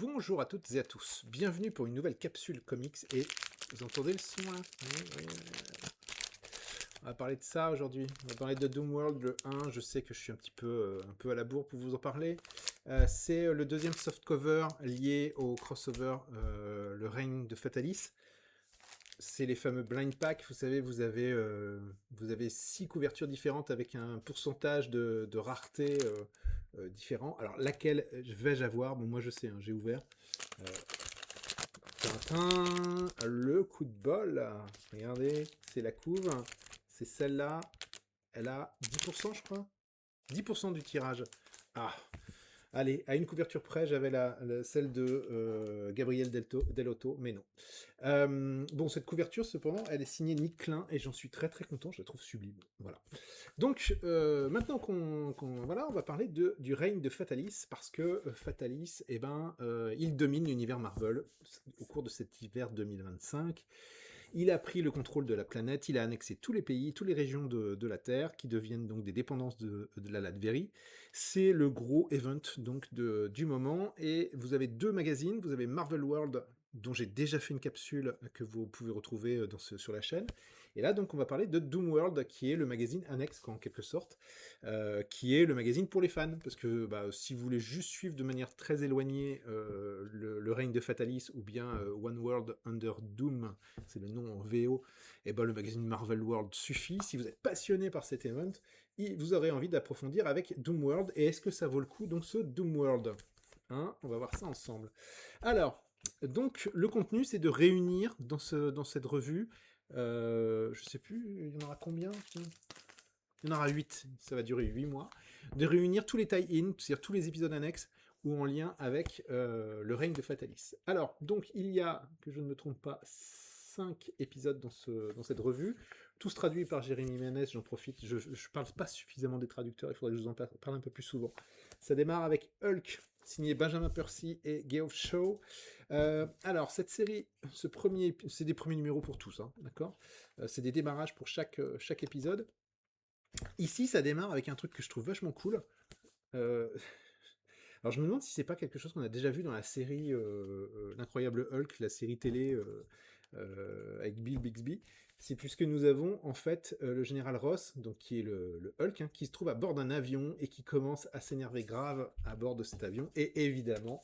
Bonjour à toutes et à tous, bienvenue pour une nouvelle capsule comics et vous entendez le son là? Oui, oui, on va parler de ça aujourd'hui, on va parler de Doomworld le 1, je sais que je suis un peu à la bourre pour vous en parler. C'est le deuxième softcover lié au crossover Le règne de Fatalis. C'est les fameux blind packs, vous savez, vous avez 6 couvertures différentes avec un pourcentage de rareté différent. Alors laquelle vais-je avoir? Bon, moi je sais, hein, j'ai ouvert. Euh, Tintin, le coup de bol. Regardez, c'est la couve. C'est celle-là. Elle a 10%, je crois. 10% du tirage. Ah, allez, à une couverture près, j'avais celle de Gabriel Delotto, mais non. Bon, cette couverture, cependant, elle est signée Nick Klein et j'en suis très très content, je la trouve sublime. Voilà. Donc, maintenant voilà, on va parler du règne de Fatalis, parce que Fatalis, eh ben, il domine l'univers Marvel au cours de cet hiver 2025. Il a pris le contrôle de la planète, il a annexé tous les pays, toutes les régions de la Terre, qui deviennent donc des dépendances de la Latverie. C'est le gros event donc du moment, et vous avez deux magazines, vous avez Marvel World, dont j'ai déjà fait une capsule que vous pouvez retrouver sur la chaîne, et là donc on va parler de Doomworld, qui est le magazine annexe en quelque sorte, qui est le magazine pour les fans, parce que si vous voulez juste suivre de manière très éloignée le règne de Fatalis, ou bien One World Under Doom, c'est le nom en VO, et ben le magazine Marvel World suffit. Si vous êtes passionné par cet event, vous aurez envie d'approfondir avec Doomworld, et est-ce que ça vaut le coup donc ce Doomworld, hein, on va voir ça ensemble. Alors, donc le contenu, c'est de réunir dans cette revue, je sais plus, il y en aura combien? Il y en aura 8, ça va durer 8 mois, de réunir tous les tie-in, c'est-à-dire tous les épisodes annexes ou en lien avec le règne de Fatalis. Alors, donc, il y a, que je ne me trompe pas, 5 épisodes dans cette revue, tous traduits par Jérémy Ménès, j'en profite, je ne parle pas suffisamment des traducteurs, il faudrait que je vous en parle un peu plus souvent. Ça démarre avec Hulk, signé Benjamin Percy et Geoff Shaw. Alors, cette série, c'est des premiers numéros pour tous, hein, d'accord, c'est des démarrages pour chaque épisode. Ici, ça démarre avec un truc que je trouve vachement cool. Euh, Alors, je me demande si c'est pas quelque chose qu'on a déjà vu dans la série L'Incroyable Hulk, la série télé avec Bill Bixby. C'est puisque nous avons en fait le général Ross, donc qui est le Hulk, hein, qui se trouve à bord d'un avion et qui commence à s'énerver grave à bord de cet avion. Et évidemment,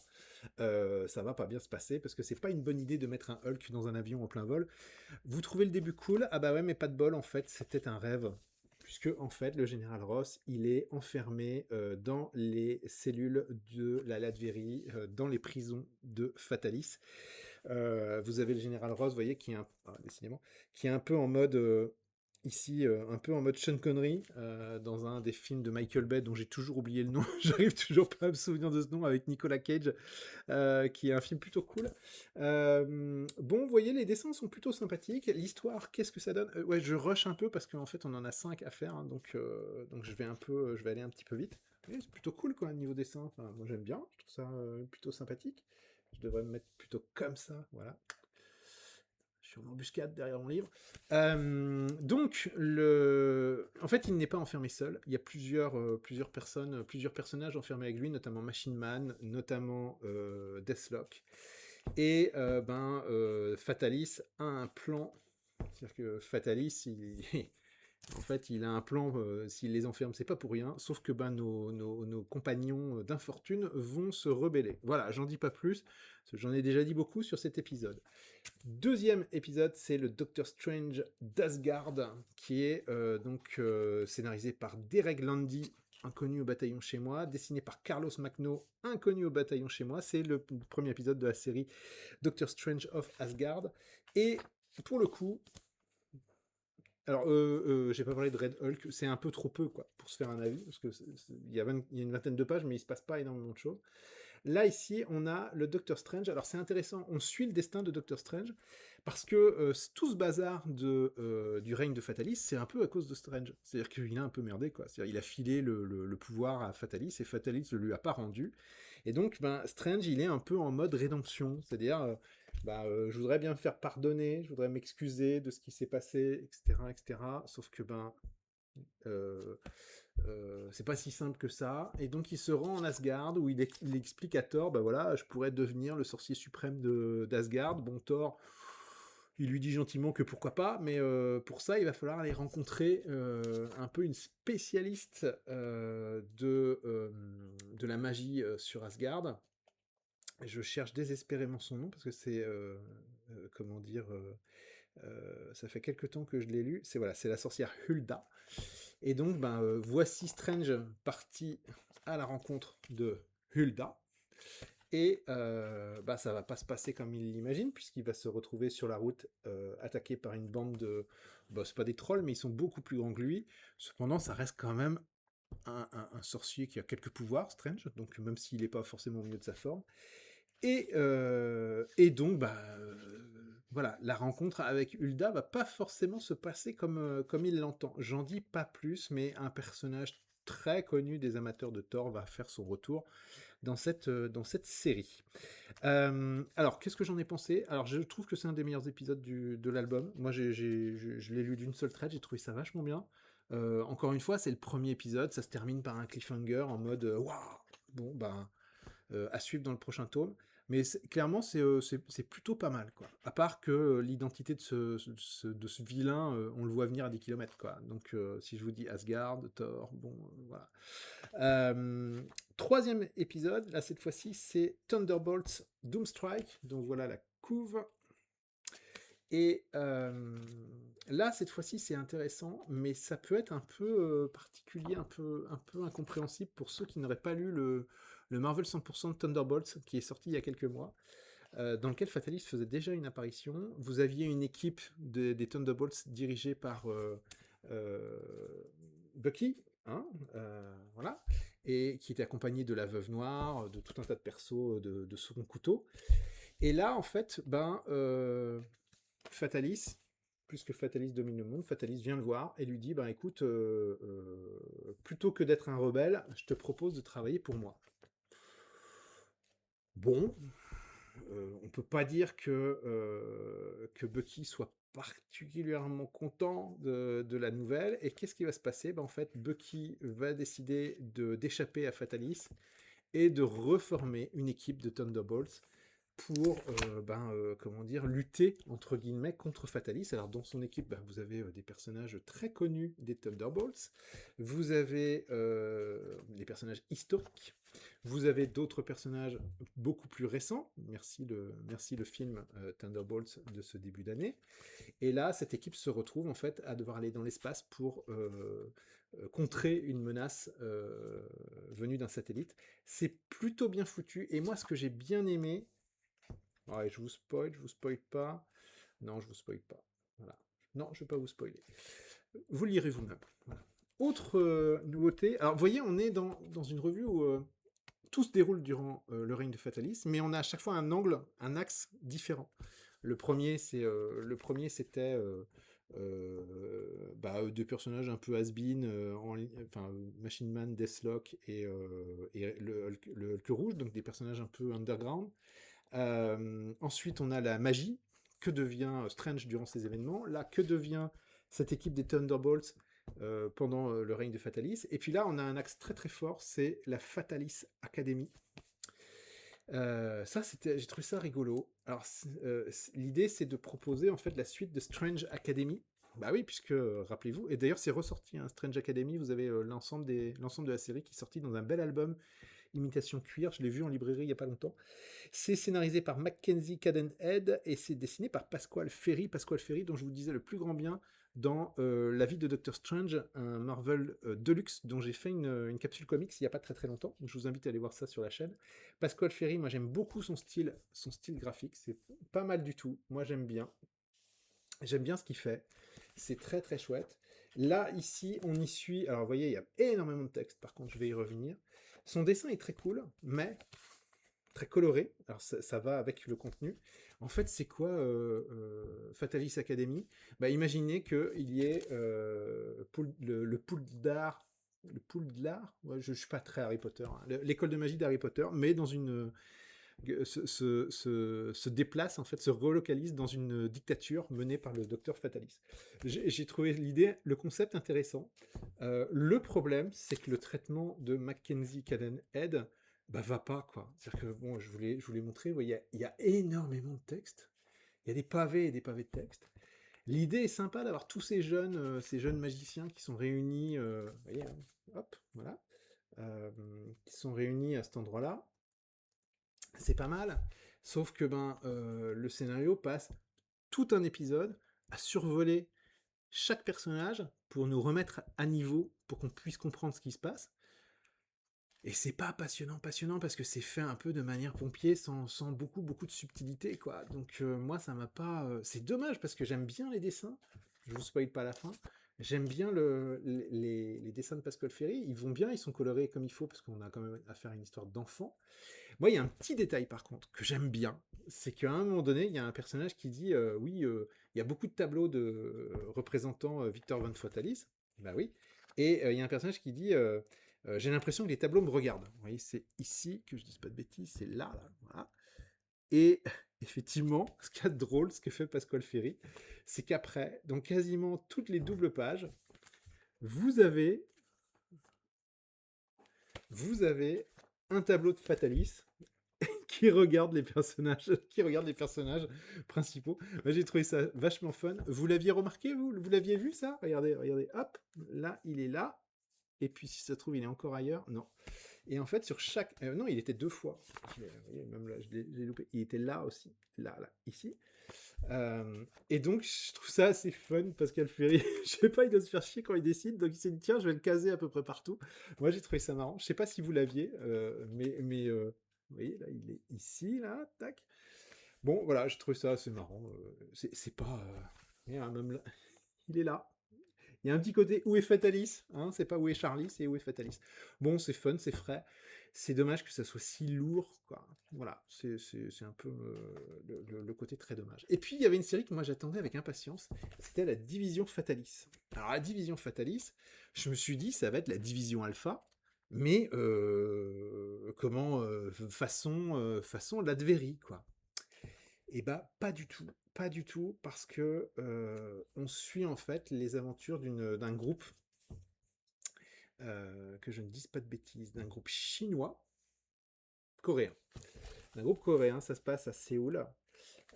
ça va pas bien se passer parce que c'est pas une bonne idée de mettre un Hulk dans un avion en plein vol. Vous trouvez le début cool? Ah bah ouais, mais pas de bol, en fait, c'était un rêve. Puisque, en fait, le général Ross, il est enfermé dans les cellules de la Latverie, dans les prisons de Fatalis. Vous avez le général Ross, vous voyez, décidément, qui est un peu en mode, ici, un peu en mode Sean Connery, dans un des films de Michael Bay, dont j'ai toujours oublié le nom, j'arrive toujours pas à me souvenir de ce nom, avec Nicolas Cage, qui est un film plutôt cool. Bon, vous voyez, les dessins sont plutôt sympathiques. L'histoire, qu'est-ce que ça donne? Ouais, je rush un peu parce qu'en fait, on en a 5 à faire, hein, donc je vais aller un petit peu vite. Mais c'est plutôt cool, quoi, niveau dessin. Enfin, moi, j'aime bien, je trouve ça plutôt sympathique. Je devrais me mettre plutôt comme ça, voilà. Je suis en embuscade derrière mon livre. En fait, il n'est pas enfermé seul. Il y a plusieurs personnages enfermés avec lui, notamment Machine Man, notamment Deathlock. Et Fatalis a un plan. C'est-à-dire que Fatalis, en fait, il a un plan, s'il les enferme, c'est pas pour rien, sauf que nos compagnons d'infortune vont se rebeller. Voilà, j'en dis pas plus, parce que j'en ai déjà dit beaucoup sur cet épisode. Deuxième épisode, c'est le Doctor Strange d'Asgard, qui est scénarisé par Derek Landy, inconnu au bataillon chez moi, dessiné par Carlos Magno, inconnu au bataillon chez moi. C'est le premier épisode de la série Doctor Strange of Asgard. Et pour le coup, alors, j'ai pas parlé de Red Hulk, c'est un peu trop peu, quoi, pour se faire un avis, parce que il y a une vingtaine de pages, mais il se passe pas énormément de choses. Là, ici, on a le Docteur Strange. Alors, c'est intéressant, on suit le destin de Docteur Strange, parce que tout ce bazar du règne de Fatalis, c'est un peu à cause de Strange. C'est-à-dire qu'il a un peu merdé, quoi. C'est-à-dire il a filé le pouvoir à Fatalis, et Fatalis ne lui a pas rendu. Et donc, Strange, il est un peu en mode rédemption. C'est-à-dire, je voudrais bien me faire pardonner, je voudrais m'excuser de ce qui s'est passé, etc., etc. Sauf que, C'est pas si simple que ça. Et donc il se rend en Asgard où il explique à Thor, bah voilà, je pourrais devenir le sorcier suprême d'Asgard. Bon, Thor, il lui dit gentiment que pourquoi pas, mais pour ça, il va falloir aller rencontrer un peu une spécialiste de la magie sur Asgard. Je cherche désespérément son nom parce que c'est comment dire, ça fait quelque temps que je l'ai lu. C'est voilà, c'est la sorcière Hulda. Et donc, ben, voici Strange parti à la rencontre de Hulda. Et bah, ça va pas se passer comme il l'imagine, puisqu'il va se retrouver sur la route attaqué par une bande de... Bah, c'est pas des trolls, mais ils sont beaucoup plus grands que lui. Cependant, ça reste quand même un sorcier qui a quelques pouvoirs, Strange, donc même s'il n'est pas forcément au mieux de sa forme. Et donc, bah, voilà, la rencontre avec Hulda va pas forcément se passer comme il l'entend. J'en dis pas plus, mais un personnage très connu des amateurs de Thor va faire son retour dans cette série. Alors, qu'est-ce que j'en ai pensé? Alors, je trouve que c'est un des meilleurs épisodes de l'album. Moi, je l'ai lu d'une seule traite, j'ai trouvé ça vachement bien. Encore une fois, c'est le premier épisode, ça se termine par un cliffhanger en mode waouh! Bon, ben, à suivre dans le prochain tome. Mais clairement, c'est plutôt pas mal, quoi. À part que l'identité de ce vilain, on le voit venir à des kilomètres, quoi. Donc, si je vous dis Asgard, Thor, bon, voilà. Troisième épisode, là, cette fois-ci, c'est Thunderbolts Doomstrike. Donc, voilà la couve. Et là, cette fois-ci, c'est intéressant, mais ça peut être un peu particulier, un peu incompréhensible pour ceux qui n'auraient pas lu le Marvel 100% de Thunderbolts, qui est sorti il y a quelques mois, dans lequel Fatalis faisait déjà une apparition. Vous aviez une équipe des Thunderbolts dirigée par euh, Bucky, hein, voilà, et qui était accompagnée de la Veuve Noire, de tout un tas de persos de second couteau. Et là, en fait, ben... Fatalis, plus que Fatalis domine le monde, Fatalis vient le voir et lui dit, ben écoute, plutôt que d'être un rebelle, je te propose de travailler pour moi. Bon, on peut pas dire que Bucky soit particulièrement content de la nouvelle. Et qu'est-ce qui va se passer? Ben, en fait, Bucky va décider d'échapper à Fatalis et de reformer une équipe de Thunderbolts pour comment dire, lutter entre guillemets contre Fatalis. Alors dans son équipe, vous avez des personnages très connus des Thunderbolts, vous avez des personnages historiques, vous avez d'autres personnages beaucoup plus récents, merci le film Thunderbolts de ce début d'année, et là cette équipe se retrouve en fait à devoir aller dans l'espace pour contrer une menace venue d'un satellite. C'est plutôt bien foutu, et moi ce que j'ai bien aimé, ouais, je vous spoil pas. Non, je vous spoil pas. Voilà. Non, je vais pas vous spoiler. Vous lirez vous-même. Voilà. Autre nouveauté. Alors, vous voyez, on est dans une revue où tout se déroule durant le règne de Fatalis, mais on a à chaque fois un angle, un axe différent. Le premier, c'était deux personnages un peu has-been, enfin Machine Man, Deathlock et le Hulk rouge, donc des personnages un peu underground. Ensuite, on a la magie. Que devient Strange durant ces événements? Là, que devient cette équipe des Thunderbolts pendant le règne de Fatalis? Et puis là, on a un axe très très fort, c'est la Fatalis Academy. J'ai trouvé ça rigolo. Alors, l'idée, c'est de proposer en fait la suite de Strange Academy. Bah oui, puisque, rappelez-vous, et d'ailleurs c'est ressorti, hein, Strange Academy, vous avez l'ensemble de la série qui est sorti dans un bel album Imitation Cuir, je l'ai vu en librairie il n'y a pas longtemps. C'est scénarisé par Mackenzie Cadenhead et c'est dessiné par Pasquale Ferry, dont je vous disais le plus grand bien dans La vie de Doctor Strange, un Marvel Deluxe dont j'ai fait une capsule comics il n'y a pas très très longtemps, donc je vous invite à aller voir ça sur la chaîne. Pasquale Ferry, moi j'aime beaucoup son style graphique, c'est pas mal du tout, moi j'aime bien ce qu'il fait, c'est très très chouette. Là, ici, on y suit, alors vous voyez, il y a énormément de texte, par contre je vais y revenir. Son dessin est très cool, mais très coloré, alors ça va avec le contenu. En fait, c'est quoi Fatalis Academy? Imaginez qu'il y ait le Pouldar, le Pouldar, ouais, je suis pas très Harry Potter, hein, l'école de magie d'Harry Potter, mais se déplace, en fait, se relocalise dans une dictature menée par le docteur Fatalis. J'ai trouvé le concept intéressant. Le problème, c'est que le traitement de Mackenzie Cadenhead bah, va pas, quoi. C'est-à-dire que, bon, je voulais montrer, ouais, il y a énormément de texte. Il y a des pavés et des pavés de texte. L'idée est sympa d'avoir tous ces jeunes magiciens qui sont réunis, vous voyez, hein, hop, voilà, qui sont réunis à cet endroit-là. C'est pas mal, sauf que le scénario passe tout un épisode à survoler chaque personnage pour nous remettre à niveau, pour qu'on puisse comprendre ce qui se passe. Et c'est pas passionnant parce que c'est fait un peu de manière pompier, sans beaucoup de subtilité, quoi. Donc moi, ça m'a pas... c'est dommage parce que j'aime bien les dessins, je vous spoil pas la fin, j'aime bien les dessins de Pascal Ferry, ils vont bien, ils sont colorés comme il faut, parce qu'on a quand même affaire à une histoire d'enfant. Moi, il y a un petit détail par contre que j'aime bien, c'est qu'à un moment donné, il y a un personnage qui dit oui, il y a beaucoup de tableaux de représentant Victor von Fatalis, bah oui, et il y a un personnage qui dit j'ai l'impression que les tableaux me regardent. Vous voyez, c'est ici que je dis pas de bêtises, c'est là, voilà. Et effectivement, ce qu'il y a de drôle, ce que fait Pascal Ferry, c'est qu'après, dans quasiment toutes les doubles pages, vous avez un tableau de Fatalis qui regarde les personnages principaux. Moi, j'ai trouvé ça vachement fun. Vous l'aviez remarqué, vous l'aviez vu ça? Regardez, hop, là, il est là. Et puis, si ça se trouve, il est encore ailleurs. Non. Et en fait, sur chaque... non, il était 2 fois. Vous voyez, même là, je l'ai loupé. Il était là aussi. Là, ici. Et donc, je trouve ça assez fun, Pascal Ferry. Je sais pas, il doit se faire chier quand il décide. Donc, il s'est dit, tiens, je vais le caser à peu près partout. Moi, j'ai trouvé ça marrant. Je sais pas si vous l'aviez, mais vous voyez, là, il est ici, là, tac. Bon, voilà, j'ai trouvé ça assez marrant. C'est pas... même là, il est là. Il y a un petit côté où est Fatalis, hein, c'est pas où est Charlie, c'est où est Fatalis. Bon, c'est fun, c'est frais. C'est dommage que ça soit si lourd, quoi. Voilà, c'est un peu le côté très dommage. Et puis, il y avait une série que moi j'attendais avec impatience, c'était la Division Fatalis. Alors, la Division Fatalis, je me suis dit, ça va être la Division Alpha, mais façon Latverie, quoi. Et bah, pas du tout. Pas du tout, parce que on suit en fait les aventures d'un groupe, que je ne dise pas de bêtises, d'un groupe chinois, coréen. D'un groupe coréen, ça se passe à Séoul.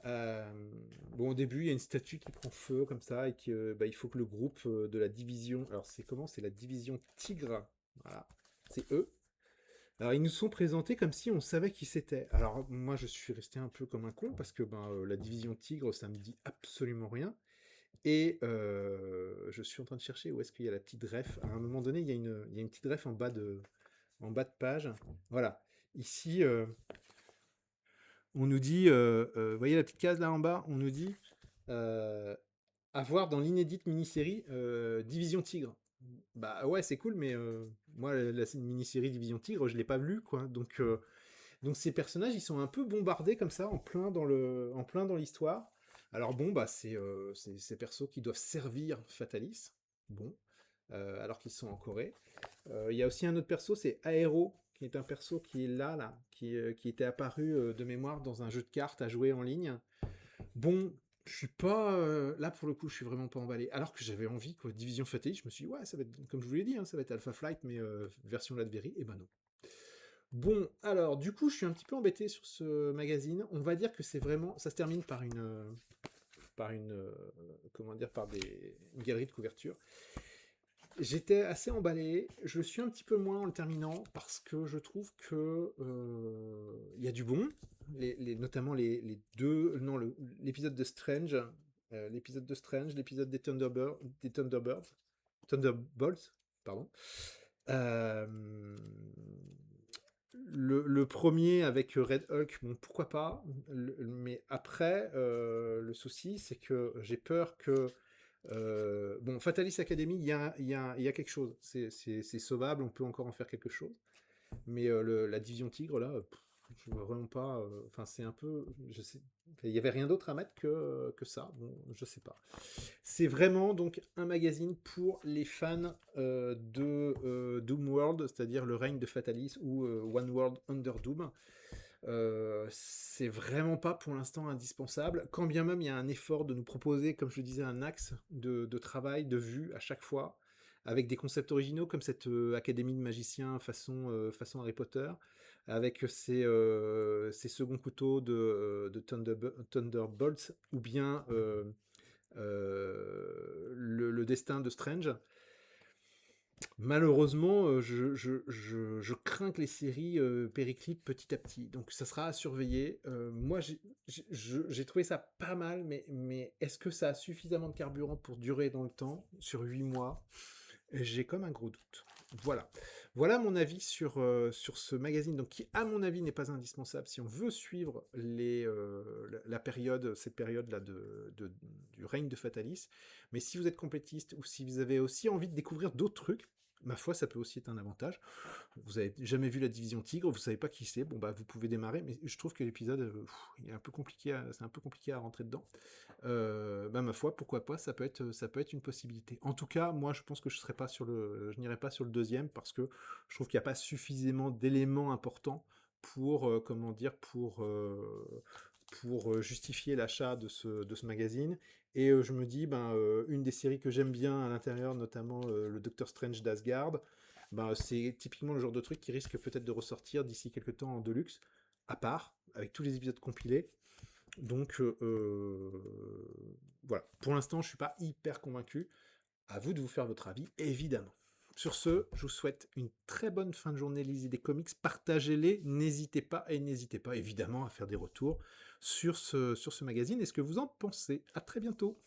Bon, au début, il y a une statue qui prend feu comme ça, et il faut que le groupe de la division. Alors, c'est comment? C'est la division Tigre. Voilà, c'est eux. Alors, ils nous sont présentés comme si on savait qui c'était. Alors, moi, je suis resté un peu comme un con, parce que la division Tigre, ça me dit absolument rien. Et je suis en train de chercher où est-ce qu'il y a la petite ref. À un moment donné, il y a une petite ref en bas de page. Voilà. Ici, on nous dit, vous voyez la petite case là en bas, on nous dit à voir dans l'inédite mini-série Division Tigre. Bah ouais, c'est cool, mais moi, la mini-série Division Tigre, je l'ai pas vue, quoi. Donc ces personnages, ils sont un peu bombardés comme ça, en plein dans l'histoire. Alors bon, c'est ces persos qui doivent servir Fatalis. Bon, alors qu'ils sont en Corée. Il y a aussi un autre perso, c'est Aero, qui est un perso qui est là, qui était apparu de mémoire dans un jeu de cartes à jouer en ligne. Bon, je suis pas... là, pour le coup, je suis vraiment pas emballé. Alors que j'avais envie, quoi. Division Fatalis, je me suis dit, ouais, ça va être, comme je vous l'ai dit, hein, ça va être Alpha Flight, mais version Latverie, et ben non. Bon, alors, du coup, je suis un petit peu embêté sur ce magazine. On va dire que c'est vraiment... Ça se termine par une galerie de couverture. J'étais assez emballé. Je le suis un petit peu moins en le terminant parce que je trouve que il y a du bon. Notamment les deux... Non, l'épisode de Strange. L'épisode des Thunderbolts, pardon. Euh, le premier avec Red Hulk, bon, pourquoi pas, mais après, le souci, c'est que j'ai peur que... bon, Fatalis Academy, il y a quelque chose. C'est sauvable, on peut encore en faire quelque chose. Mais la Division Tigre, là, je vois vraiment pas... Enfin, c'est un peu... Je sais, il y avait rien d'autre à mettre que ça. Bon, je sais pas. C'est vraiment donc un magazine pour les fans de Doom World, c'est-à-dire le règne de Fatalis ou One World Under Doom. C'est vraiment pas pour l'instant indispensable, quand bien même il y a un effort de nous proposer, comme je le disais, un axe de travail, de vue à chaque fois, avec des concepts originaux comme cette académie de magiciens façon Harry Potter, avec ces seconds couteaux de Thunderbolts, ou bien le destin de Strange. Malheureusement, je crains que les séries périclitent petit à petit. Donc ça sera à surveiller. Moi, j'ai trouvé ça pas mal, mais est-ce que ça a suffisamment de carburant pour durer dans le temps, sur 8 mois? J'ai comme un gros doute. Voilà. Voilà mon avis sur ce magazine, donc qui, à mon avis, n'est pas indispensable si on veut suivre la période, cette période-là du règne de Fatalis. Mais si vous êtes complétiste ou si vous avez aussi envie de découvrir d'autres trucs, ma foi, ça peut aussi être un avantage. Vous avez jamais vu la division Tigre, vous savez pas qui c'est, bon bah vous pouvez démarrer, mais je trouve que l'épisode, il est un peu compliqué, c'est un peu compliqué à rentrer dedans. Bah ma foi, pourquoi pas, ça peut être une possibilité. En tout cas, moi je pense que je n'irai pas sur le deuxième parce que je trouve qu'il n'y a pas suffisamment d'éléments importants pour, comment dire, pour justifier l'achat de ce magazine. Et je me dis, ben, une des séries que j'aime bien à l'intérieur, notamment le Doctor Strange d'Asgard, ben, c'est typiquement le genre de truc qui risque peut-être de ressortir d'ici quelques temps en Deluxe, à part, avec tous les épisodes compilés. Donc, voilà. Pour l'instant, je suis pas hyper convaincu. À vous de vous faire votre avis, évidemment. Sur ce, je vous souhaite une très bonne fin de journée. Lisez des comics, partagez-les. N'hésitez pas, et n'hésitez pas, évidemment, à faire des retours sur ce magazine et ce que vous en pensez. À très bientôt.